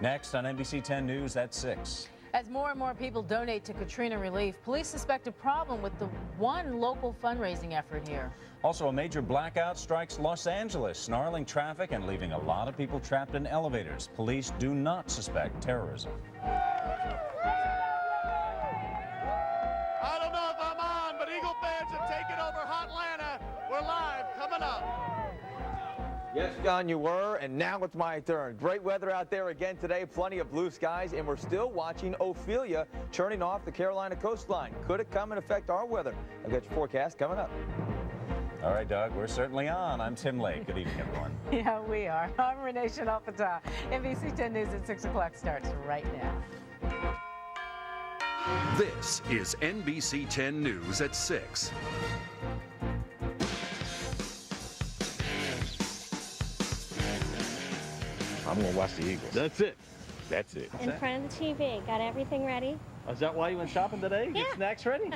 Next on NBC 10 News at 6. As more and more people donate to Katrina relief, police suspect a problem with the one local fundraising effort here. Also, a major blackout strikes Los Angeles, snarling traffic and leaving a lot of people trapped in elevators. Police do not suspect terrorism. I don't know if I'm on, but Eagle fans have taken over Hotlanta. We're live, coming up. Yes, John, you were, and now it's my turn. Great weather out there again today, plenty of blue skies, and we're still watching Ophelia churning off the Carolina coastline. Could it come and affect our weather? I've got your forecast coming up. All right, Doug, we're certainly on. I'm Tim Lake. Good evening, everyone. Yeah, we are. I'm Renee Chanel-Fatah. NBC 10 News at 6 o'clock starts right now. This is NBC 10 News at 6. I'm going to watch the Eagles. That's it. That's it. In front of the TV. Got everything ready? Oh, is that why you went shopping today? Yeah. Get snacks ready?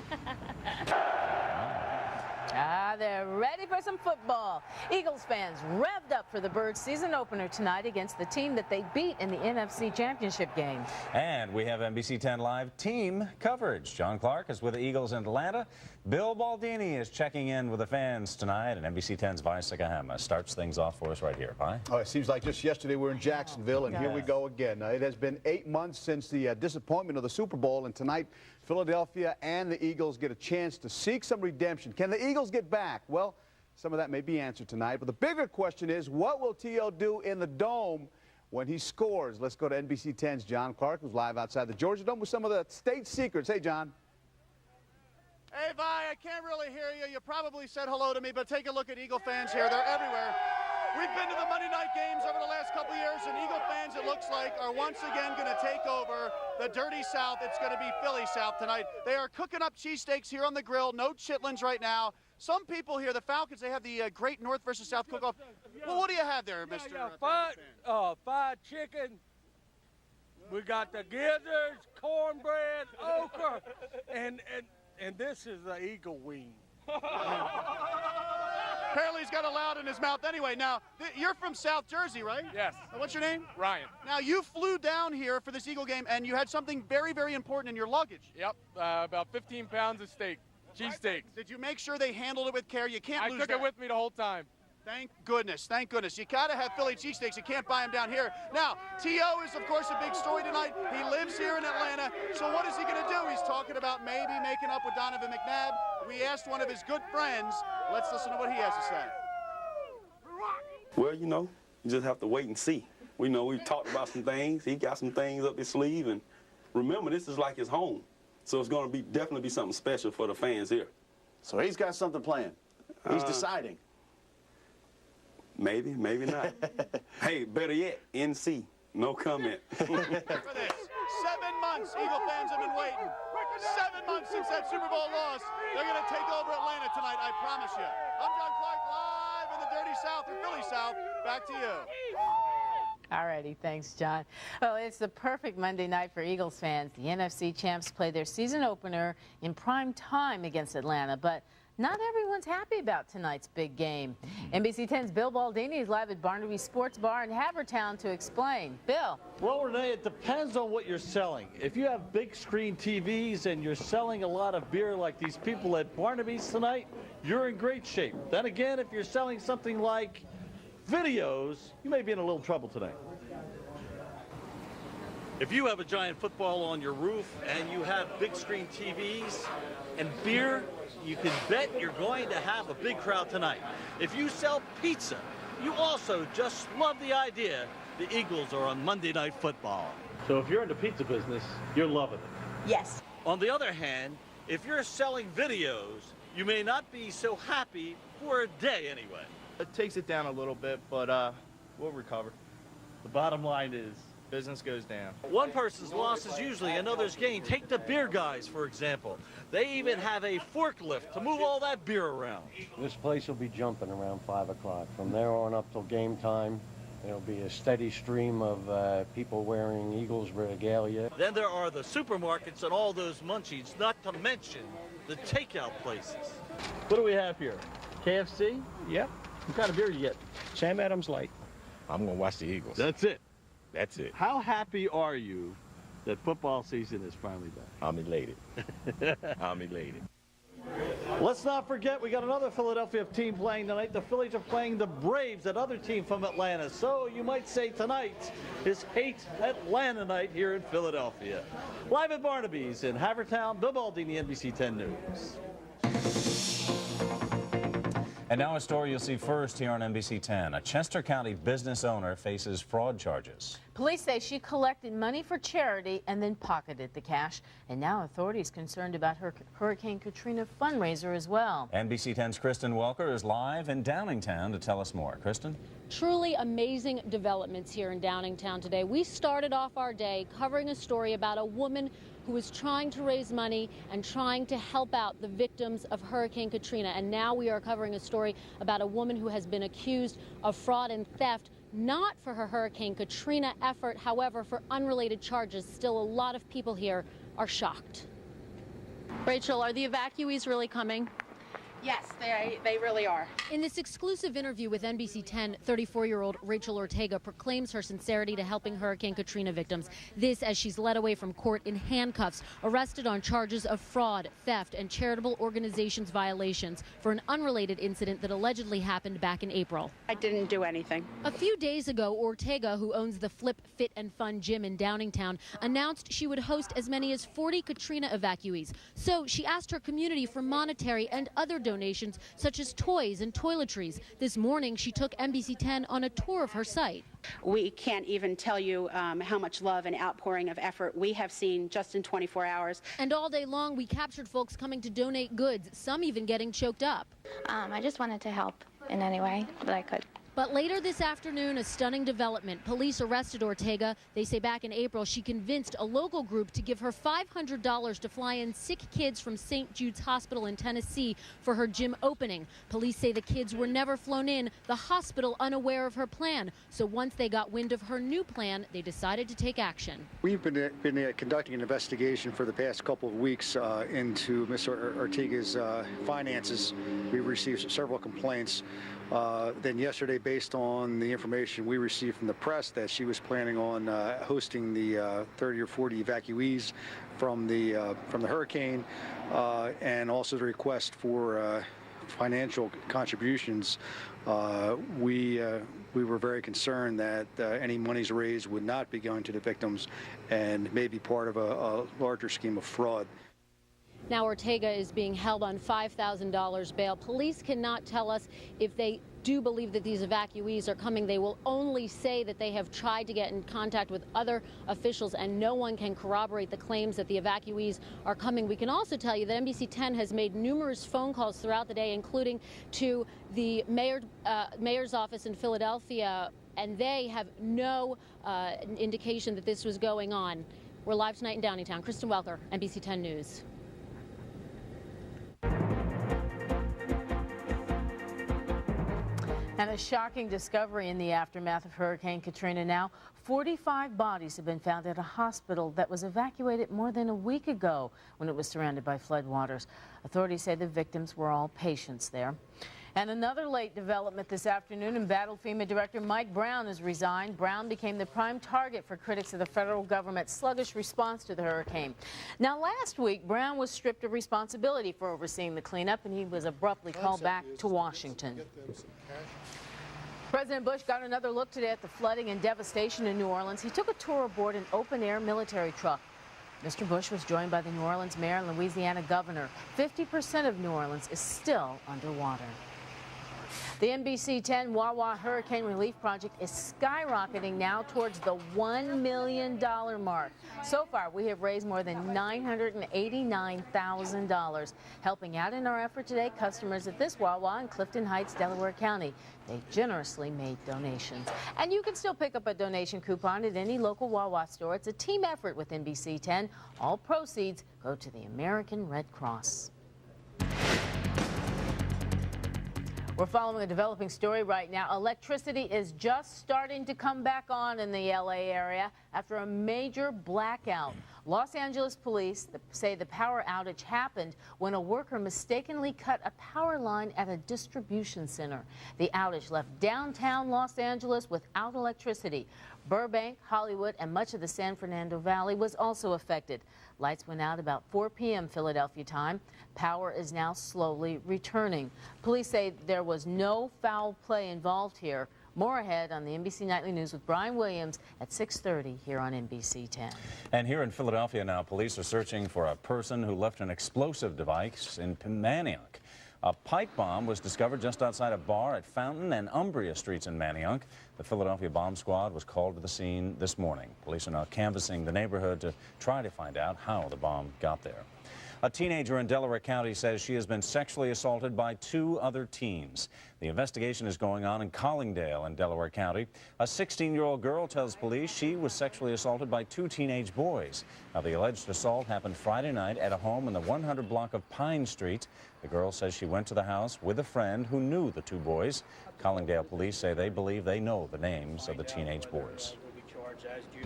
They're ready for some football. Eagles fans revved up for the Birds season opener tonight against the team that they beat in the NFC Championship game. And we have NBC 10 Live team coverage. John Clark is with the Eagles in Atlanta. Bill Baldini is checking in with the fans tonight, and NBC 10's Vi Sagahama starts things off for us right here. Vi? Oh, it seems like just yesterday we were in Jacksonville, and here we go again. It has been 8 months since the disappointment of the Super Bowl, and tonight Philadelphia and the Eagles get a chance to seek some redemption. Can the Eagles get back? Well, some of that may be answered tonight, but the bigger question is, what will T.O. do in the Dome when he scores? Let's go to NBC 10's John Clark, who's live outside the Georgia Dome with some of the state secrets. Hey, John. Hey, Vi, I can't really hear you. You probably said hello to me, but take a look at Eagle fans here. They're everywhere. We've been to the Monday night games over the last couple years, and Eagle fans, it looks like, are once again going to take over the dirty South. It's going to be Philly South tonight. They are cooking up cheesesteaks here on the grill. No chitlins right now. Some people here, the Falcons, they have the Great North versus South cook-off. Well, what do you have there, Mr. Fried chicken. We got the gizzards, cornbread, okra, and this is the eagle wing. Apparently he's got a loud in his mouth. Anyway, now, you're from South Jersey, right? Yes. What's your name? Ryan. Now, you flew down here for this Eagle game, and you had something very, very important in your luggage. Yep, about 15 pounds of steak, cheesesteaks. Did you make sure they handled it with care? You can't lose I took it with me the whole time. Thank goodness, thank goodness. You gotta have Philly cheesesteaks. You can't buy them down here. Now, T.O. is, of course, a big story tonight. He lives here in Atlanta. So what is he gonna do? He's talking about maybe making up with Donovan McNabb. We asked one of his good friends. Let's listen to what he has to say. Well, you know, you just have to wait and see. We know we've talked about some things. He got some things up his sleeve, and remember, this is like his home. So it's gonna be definitely be something special for the fans here. So he's got something planned. He's deciding. Maybe, maybe not. Hey, better yet, NC. No comment. For this, 7 months Eagle fans have been waiting. 7 months since that Super Bowl loss. They're going to take over Atlanta tonight, I promise you. I'm John Clark, live in the dirty South, or Philly South. Back to you. All righty, thanks, John. Well, it's the perfect Monday night for Eagles fans. The NFC champs play their season opener in prime time against Atlanta, but not everyone's happy about tonight's big game. NBC 10's Bill Baldini is live at Barnaby Sports Bar in Havertown to explain. Bill. Well, Renee, it depends on what you're selling. If you have big screen TVs and you're selling a lot of beer like these people at Barnaby's tonight, you're in great shape. Then again, if you're selling something like videos, you may be in a little trouble today. If you have a giant football on your roof and you have big screen TVs and beer, you can bet you're going to have a big crowd tonight. If you sell pizza, you also just love the idea the Eagles are on Monday Night Football. So if you're in the pizza business, you're loving it. Yes. On the other hand, if you're selling videos, you may not be so happy for a day anyway. It takes it down a little bit, but we'll recover. The bottom line is, business goes down. One person's loss is usually another's gain. Take the beer guys, for example. They even have a forklift to move all that beer around. This place will be jumping around 5 o'clock. From there on up till game time, there'll be a steady stream of people wearing Eagles regalia. Then there are the supermarkets and all those munchies, not to mention the takeout places. What do we have here? KFC? Yep. What kind of beer you get? Sam Adams Light. I'm going to watch the Eagles. That's it. That's it. How happy are you that football season is finally back? I'm elated. I'm elated. Let's not forget, we got another Philadelphia team playing tonight. The Phillies are playing the Braves, another team from Atlanta. So you might say tonight is Hate Atlanta night here in Philadelphia. Live at Barnaby's in Havertown, Bill Baldini, NBC 10 News. And now a story you'll see first here on NBC 10. A Chester County business owner faces fraud charges. Police say she collected money for charity and then pocketed the cash. And now authorities concerned about her Hurricane Katrina fundraiser as well. NBC 10's Kristen Welker is live in Downingtown to tell us more. Kristen? Truly amazing developments here in Downingtown today. We started off our day covering a story about a woman who was trying to raise money and trying to help out the victims of Hurricane Katrina. And now we are covering a story about a woman who has been accused of fraud and theft, not for her Hurricane Katrina effort, however, for unrelated charges. Still, a lot of people here are shocked. Rachel, are the evacuees really coming? Yes, they really are. In this exclusive interview with NBC 10, 34-year-old Rachel Ortega proclaims her sincerity to helping Hurricane Katrina victims. This as she's led away from court in handcuffs, arrested on charges of fraud, theft, and charitable organizations violations for an unrelated incident that allegedly happened back in April. I didn't do anything. A few days ago, Ortega, who owns the Flip, Fit, and Fun gym in Downingtown, announced she would host as many as 40 Katrina evacuees. So she asked her community for monetary and other donations such as toys and toiletries. This morning, she took NBC 10 on a tour of her site. We can't even tell you how much love and outpouring of effort we have seen just in 24 hours. And all day long, we captured folks coming to donate goods, some even getting choked up. I just wanted to help in any way that I could. But later this afternoon, a stunning development. Police arrested Ortega. They say back in April, she convinced a local group to give her $500 to fly in sick kids from St. Jude's Hospital in Tennessee for her gym opening. Police say the kids were never flown in, the hospital unaware of her plan. So once they got wind of her new plan, they decided to take action. We've been conducting an investigation for the past couple of weeks into Ms. Ortega's finances. We've received several complaints. Then yesterday, based on the information we received from the press that she was planning on hosting the 30 or 40 evacuees from the hurricane, and also the request for financial contributions, we were very concerned that any monies raised would not be going to the victims and may be part of a larger scheme of fraud. Now Ortega is being held on $5,000 bail. Police cannot tell us if they do believe that these evacuees are coming. They will only say that they have tried to get in contact with other officials, and no one can corroborate the claims that the evacuees are coming. We can also tell you that NBC 10 has made numerous phone calls throughout the day, including to the mayor's office in Philadelphia, and they have no indication that this was going on. We're live tonight in Downingtown. Kristen Welker, NBC 10 News. And a shocking discovery in the aftermath of Hurricane Katrina now. 45 bodies have been found at a hospital that was evacuated more than a week ago when it was surrounded by floodwaters. Authorities say the victims were all patients there. And another late development this afternoon, embattled FEMA Director Mike Brown has resigned. Brown became the prime target for critics of the federal government's sluggish response to the hurricane. Now, last week, Brown was stripped of responsibility for overseeing the cleanup, and he was abruptly called back to Washington. President Bush got another look today at the flooding and devastation in New Orleans. He took a tour aboard an open-air military truck. Mr. Bush was joined by the New Orleans mayor and Louisiana governor. 50% of New Orleans is still underwater. The NBC 10 Wawa Hurricane Relief Project is skyrocketing now towards the $1 million mark. So far, we have raised more than $989,000. Helping out in our effort today, customers at this Wawa in Clifton Heights, Delaware County. They generously made donations. And you can still pick up a donation coupon at any local Wawa store. It's a team effort with NBC 10. All proceeds go to the American Red Cross. We're following a developing story right now. Electricity is just starting to come back on in the LA area after a major blackout. Los Angeles police say the power outage happened when a worker mistakenly cut a power line at a distribution center. The outage left downtown Los Angeles without electricity. Burbank, Hollywood, and much of the San Fernando Valley was also affected. Lights went out about 4 p.m. Philadelphia time. Power is now slowly returning. Police say there was no foul play involved here. More ahead on the NBC Nightly News with Brian Williams at 6:30 here on NBC 10. And here in Philadelphia now, police are searching for a person who left an explosive device in Manayunk. A pipe bomb was discovered just outside a bar at Fountain and Umbria Streets in Manayunk. The Philadelphia bomb squad was called to the scene this morning. Police are now canvassing the neighborhood to try to find out how the bomb got there. A teenager in Delaware County says she has been sexually assaulted by 2 other teens. The investigation is going on in Collingdale in Delaware County. A 16-year-old girl tells police she was sexually assaulted by 2 teenage boys. Now, the alleged assault happened Friday night at a home in the 100 block of Pine Street. The girl says she went to the house with a friend who knew the 2 boys. Collingdale police say they believe they know the names of the teenage boys.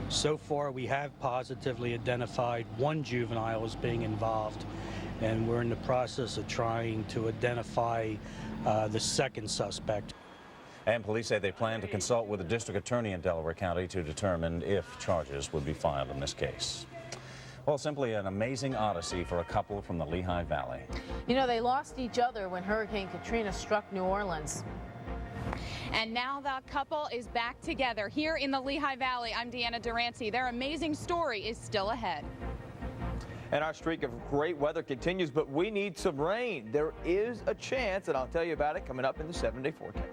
So far, we have positively identified 1 juvenile as being involved, and we're in the process of trying to identify the second suspect. And police say they plan to consult with the district attorney in Delaware County to determine if charges would be filed in this case. Well, simply an amazing odyssey for a couple from the Lehigh Valley. You know, they lost each other when Hurricane Katrina struck New Orleans. And now the couple is back together here in the Lehigh Valley. I'm Deanna Durante. Their amazing story is still ahead. And our streak of great weather continues, but we need some rain. There is a chance, and I'll tell you about it coming up in the 7-day forecast.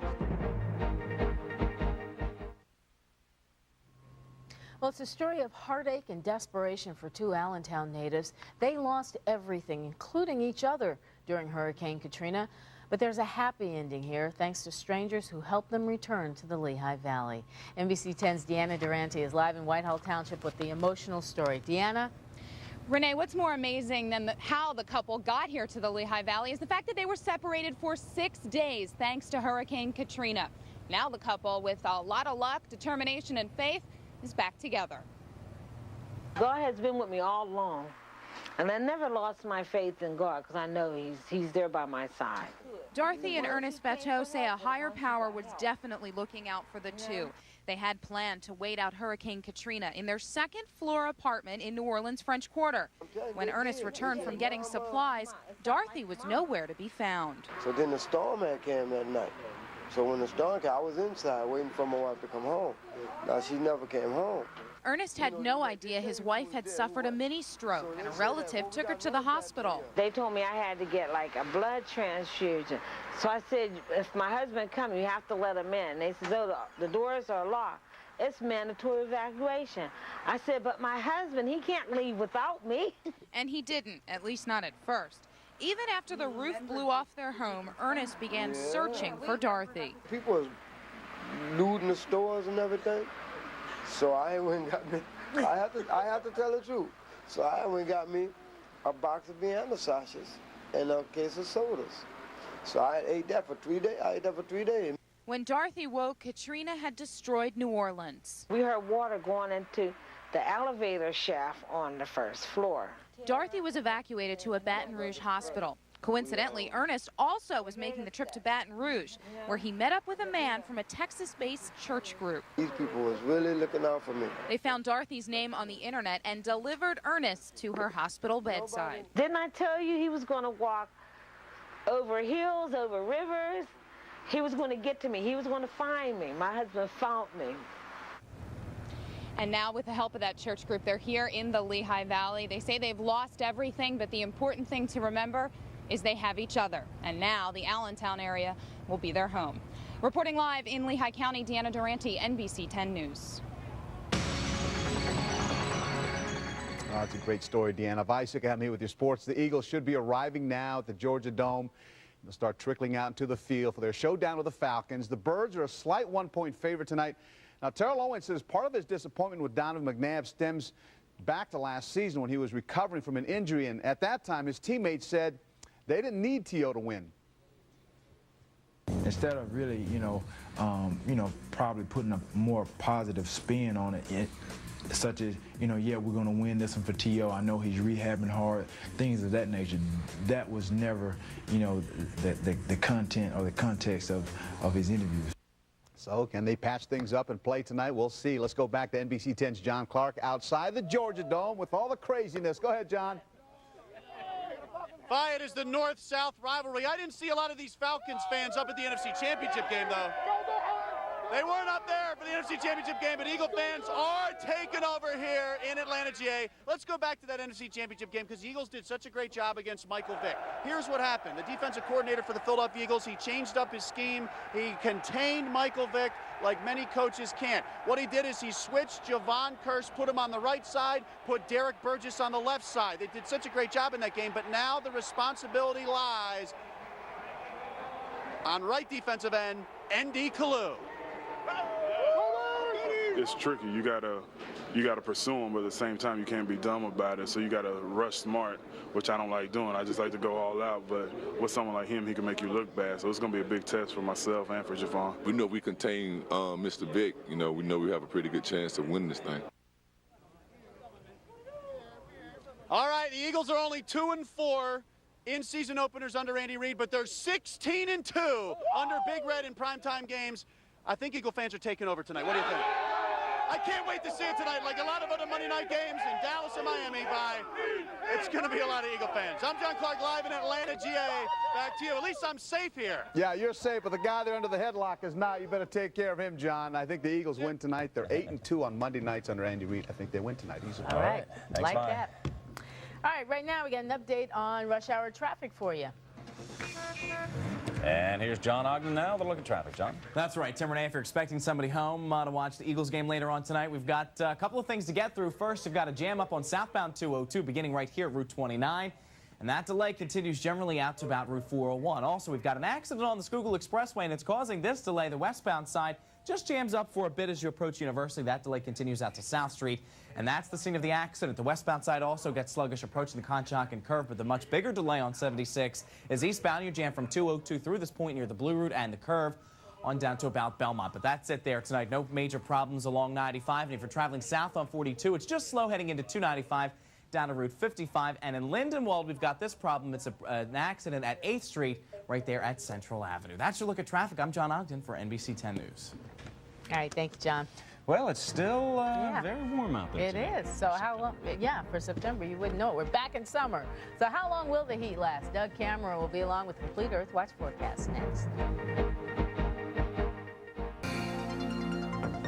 Well, it's a story of heartache and desperation for 2 Allentown natives. They lost everything, including each other, during Hurricane Katrina. But there's a happy ending here, thanks to strangers who helped them return to the Lehigh Valley. NBC 10's Deanna Durante is live in Whitehall Township with the emotional story. Deanna? Renee, what's more amazing than how the couple got here to the Lehigh Valley is the fact that they were separated for 6 days thanks to Hurricane Katrina. Now the couple, with a lot of luck, determination, and faith, is back together. God has been with me all along, and I never lost my faith in God because I know he's there by my side. Dorothy and Ernest Beto say a higher power was definitely looking out for the 2. They had planned to wait out Hurricane Katrina in their 2nd floor apartment in New Orleans' French Quarter. When Ernest returned from getting supplies, Dorothy was nowhere to be found. So then the storm had came that night. So when the storm came, I was inside waiting for my wife to come home. Now she never came home. Ernest had no idea his wife had suffered a mini stroke, and a relative took her to the hospital. They told me I had to get like a blood transfusion. So I said, if my husband comes, you have to let him in. They said, oh, the doors are locked. It's mandatory evacuation. I said, but my husband, he can't leave without me. And he didn't, at least not at first. Even after the roof blew off their home, Ernest began searching for Dorothy. People was looting the stores and everything. So I went and got me, I have to tell the truth. So I went and got me a box of Vienna sausages and a case of sodas. So I ate that for 3 days. When Dorothy woke, Katrina had destroyed New Orleans. We heard water going into the elevator shaft on the 1st floor. Dorothy was evacuated to a Baton Rouge hospital. Coincidentally, Ernest also was making the trip to Baton Rouge, where he met up with a man from a Texas-based church group. These people was really looking out for me. They found Dorothy's name on the internet and delivered Ernest to her hospital bedside. Didn't I tell you he was going to walk over hills, over rivers? He was going to get to me. He was going to find me. My husband found me. And now, with the help of that church group, they're here in the Lehigh Valley. They say they've lost everything, but the important thing to remember is they have each other. And now the Allentown area will be their home. Reporting live in Lehigh County, Deanna Durante, NBC 10 News. That's a great story, Deanna. Isaac, I'm here with your sports. The Eagles should be arriving now at the Georgia Dome. They'll start trickling out into the field for their showdown with the Falcons. The Birds are a slight 1-point favorite tonight. Now, Terrell Owens says part of his disappointment with Donovan McNabb stems back to last season when he was recovering from an injury, and at that time his teammates said they didn't need T.O. to win. Instead of really, probably putting a more positive spin on it, such as, yeah, we're going to win this one for T.O. I know he's rehabbing hard, things of that nature. That was never, the content or the context of his interviews. So can they patch things up and play tonight? We'll see. Let's go back to NBC 10's John Clark outside the Georgia Dome with all the craziness. Go ahead, John. It is the North-South rivalry. I didn't see a lot of these Falcons fans up at the NFC Championship game, though. They weren't up there for the NFC Championship game, but Eagle fans are taking over here in Atlanta, GA. Let's go back to that NFC Championship game because the Eagles did such a great job against Michael Vick. Here's what happened. The defensive coordinator for the Philadelphia Eagles, he changed up his scheme. He contained Michael Vick like many coaches can't. What he did is he switched Javon Curse, put him on the right side, put Derek Burgess on the left side. They did such a great job in that game, but now the responsibility lies on right defensive end, ND Kalu. It's tricky. You gotta pursue them, but at the same time you can't be dumb about it. So you gotta rush smart, which I don't like doing. I just like to go all out. But with someone like him, he can make you look bad. So it's gonna be a big test for myself and for Javon. We know we contain Mr. Vick. We know we have a pretty good chance to win this thing. All right, the Eagles are only 2-4 in season openers under Andy Reid, but they're 16-2 under Big Red in primetime games. I think Eagle fans are taking over tonight. What do you think? I can't wait to see it tonight. Like a lot of other Monday night games in Dallas and Miami, it's going to be a lot of Eagle fans. I'm John Clark live in Atlanta, GA. Back to you. At least I'm safe here. Yeah, you're safe, but the guy there under the headlock is not. You better take care of him, John. I think the Eagles win tonight. They're 8-2 on Monday nights under Andy Reid. I think they win tonight easily. All right. Thanks, Like bye. that. All right, right now we got an update on rush hour traffic for you. And here's John Ogden now with a look at traffic. John? That's right. Tim Renee, if you're expecting somebody home to watch the Eagles game later on tonight, we've got a couple of things to get through. First, we've got a jam up on southbound 202 beginning right here at Route 29. And that delay continues generally out to about Route 401. Also, we've got an accident on the Schuylkill Expressway, and it's causing this delay. The westbound side just jams up for a bit as you approach University. That delay continues out to South Street, and that's the scene of the accident. The westbound side also gets sluggish approaching the Conshohocken curve, but the much bigger delay on 76 is eastbound. You jam from 202 through this point near the Blue Route and the curve on down to about Belmont. But that's it there tonight. No major problems along 95. And if you're traveling south on 42, it's just slow heading into 295 down to Route 55. And in Lindenwold, we've got this problem. It's an accident at 8th Street right there at Central Avenue. That's your look at traffic. I'm John Ogden for NBC 10 News. All right, thank you, John. Well, it's still very warm out there It today. is. So how long? Yeah, for September, you wouldn't know it. We're back in summer. So how long will the heat last? Doug Cameron will be along with Complete Earth Watch forecast next.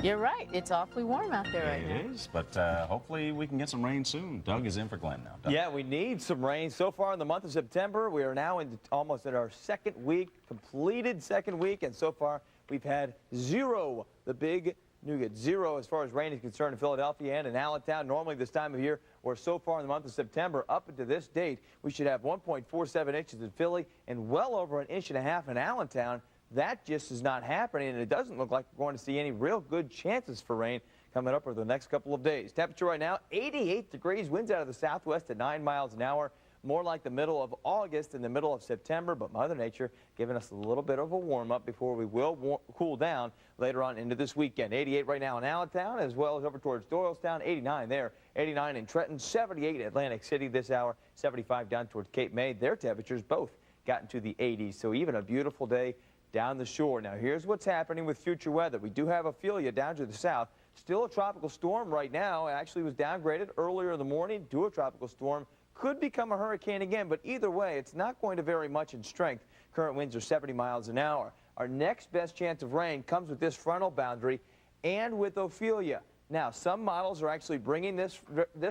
You're right. It's awfully warm out there right now. It is, but hopefully we can get some rain soon. Doug is in for Glenn now. Doug. Yeah, we need some rain. So far in the month of September, we are now almost in our second week, completed second week, and so far we've had zero, the big nougat, zero as far as rain is concerned in Philadelphia and in Allentown. Normally this time of year, or so far in the month of September, up until this date, we should have 1.47 inches in Philly and well over an inch and a half in Allentown. That just is not happening, and it doesn't look like we're going to see any real good chances for rain coming up over the next couple of days. Temperature right now, 88 degrees, winds out of the southwest at 9 miles an hour. More like the middle of August and the middle of September, but Mother Nature giving us a little bit of a warm-up before we will cool down later on into this weekend. 88 right now in Allentown, as well as over towards Doylestown, 89 there, 89 in Trenton, 78 in Atlantic City this hour, 75 down towards Cape May. Their temperatures both got into the 80s, so even a beautiful day down the shore. Now, here's what's happening with future weather. We do have Ophelia down to the south. Still a tropical storm right now. It actually was downgraded earlier in the morning to a tropical storm. Could become a hurricane again, but either way, it's not going to vary much in strength. Current winds are 70 miles an hour. Our next best chance of rain comes with this frontal boundary and with Ophelia. Now, some models are actually bringing this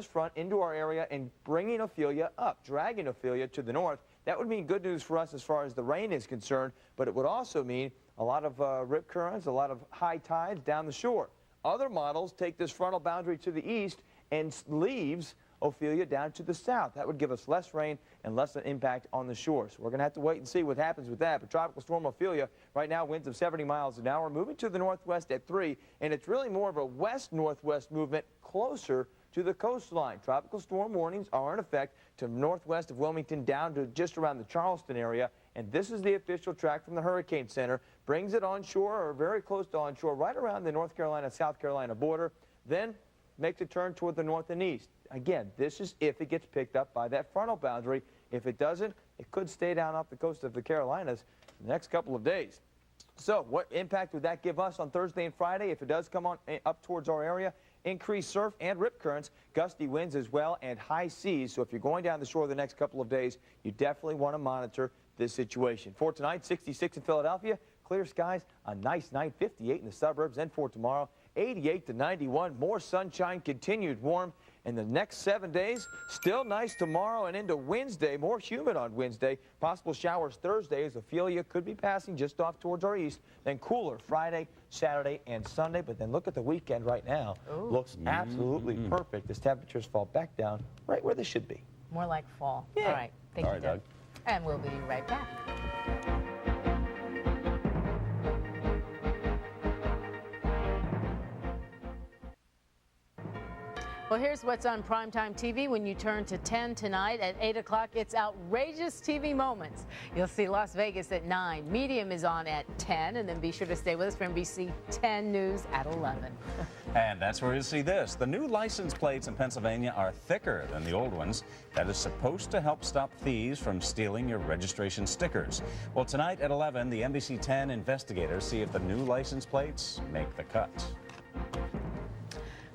front into our area and bringing Ophelia up, dragging Ophelia to the north. That would mean good news for us as far as the rain is concerned, but it would also mean a lot of rip currents, a lot of high tides down the shore. Other models take this frontal boundary to the east and leaves Ophelia down to the south. That would give us less rain and less impact on the shore. So we're going to have to wait and see what happens with that. But Tropical Storm Ophelia, right now winds of 70 miles an hour, moving to the northwest at 3, and it's really more of a west-northwest movement closer to the coastline. Tropical storm warnings are in effect to northwest of Wilmington down to just around the Charleston area, and this is the official track from the Hurricane Center. Brings it onshore or very close to onshore, right around the North Carolina-South Carolina border, then makes a turn toward the north and east. Again, this is if it gets picked up by that frontal boundary. If it doesn't, it could stay down off the coast of the Carolinas the next couple of days. So what impact would that give us on Thursday and Friday if it does come on up towards our area? Increased surf and rip currents, gusty winds as well, and high seas. So if you're going down the shore the next couple of days, you definitely want to monitor this situation. For tonight, 66 in Philadelphia, clear skies, a nice night, 58 in the suburbs, and for tomorrow, 88 to 91, more sunshine, continued warm. And the next 7 days, still nice tomorrow and into Wednesday, more humid on Wednesday. Possible showers Thursday as Ophelia could be passing just off towards our east. Then cooler Friday, Saturday, and Sunday. But then look at the weekend right now. Ooh. Looks absolutely perfect as temperatures fall back down right where they should be. More like fall. Yeah. All right. Thank you, Doug. And we'll be right back. Well, here's what's on primetime TV when you turn to 10 tonight. At 8 o'clock, it's outrageous TV moments. You'll see Las Vegas at 9. Medium is on at 10. And then be sure to stay with us for NBC 10 News at 11. And that's where you'll see this. The new license plates in Pennsylvania are thicker than the old ones. That is supposed to help stop thieves from stealing your registration stickers. Well, tonight at 11, the NBC 10 investigators see if the new license plates make the cut.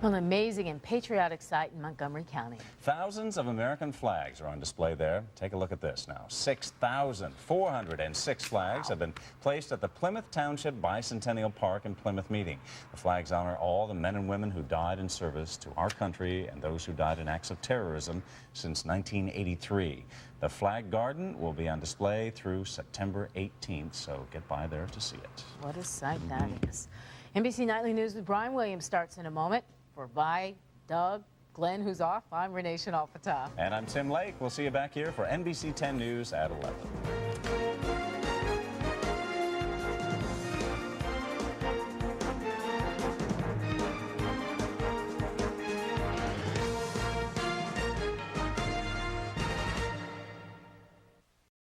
An amazing and patriotic sight in Montgomery County. Thousands of American flags are on display there. Take a look at this now. 6,406 flags have been placed at the Plymouth Township Bicentennial Park in Plymouth Meeting. The flags honor all the men and women who died in service to our country and those who died in acts of terrorism since 1983. The flag garden will be on display through September 18th, so get by there to see it. What a sight that is. NBC Nightly News with Brian Williams starts in a moment. For Vi, Doug, Glenn, who's off, I'm Renee Chanel-Fatah. And I'm Tim Lake. We'll see you back here for NBC 10 News at 11.